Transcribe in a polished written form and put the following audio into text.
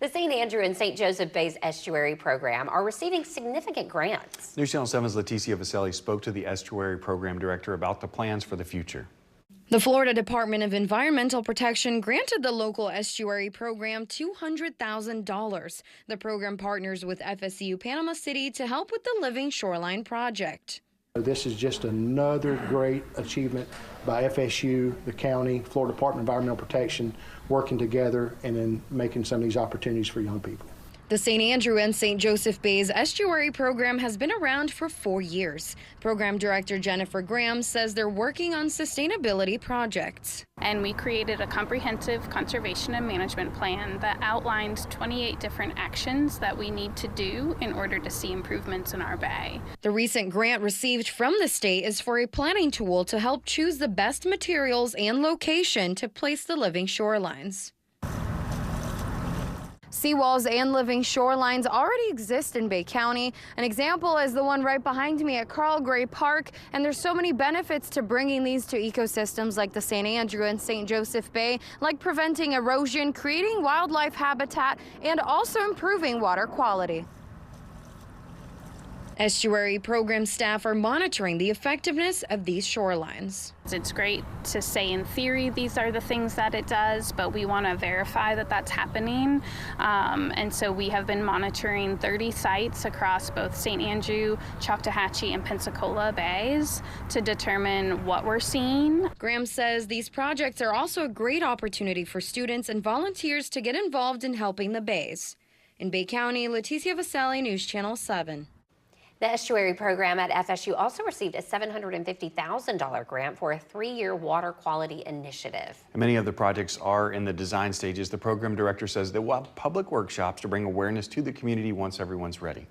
The St. Andrew and St. Joseph Bays Estuary Program are receiving significant grants. News Channel 7's Leticia Vaselli spoke to the Estuary Program Director about the plans for the future. The Florida Department of Environmental Protection granted the local estuary program $200,000. The program partners with FSU Panama City to help with the Living Shoreline project. This is just another great achievement by FSU, the county, Florida Department of Environmental Protection, working together and then making some of these opportunities for young people. The St. Andrew and St. Joseph Bays Estuary Program has been around for 4 years. Program Director Jennifer Graham says they're working on sustainability projects. And we created a comprehensive conservation and management plan that outlines 28 different actions that we need to do in order to see improvements in our bay. The recent grant received from the state is for a planning tool to help choose the best materials and location to place the living shorelines. Seawalls and living shorelines already exist in Bay County. An example is the one right behind me at Carl Gray Park, and there's so many benefits to bringing these to ecosystems like the St. Andrew and St. Joseph Bay, like preventing erosion, creating wildlife habitat, and also improving water quality. Estuary program staff are monitoring the effectiveness of these shorelines. It's great to say in theory these are the things that it does, but we want to verify that that's happening. And so we have been monitoring 30 sites across both St. Andrew, Choctawhatchee, and Pensacola Bays to determine what we're seeing. Graham says these projects are also a great opportunity for students and volunteers to get involved in helping the bays. In Bay County, Leticia Vaselli, News Channel 7. The Estuary Program at FSU also received a $750,000 grant for a 3-year water quality initiative. And many of the projects are in the design stages. The program director says they will have public workshops to bring awareness to the community once everyone's ready.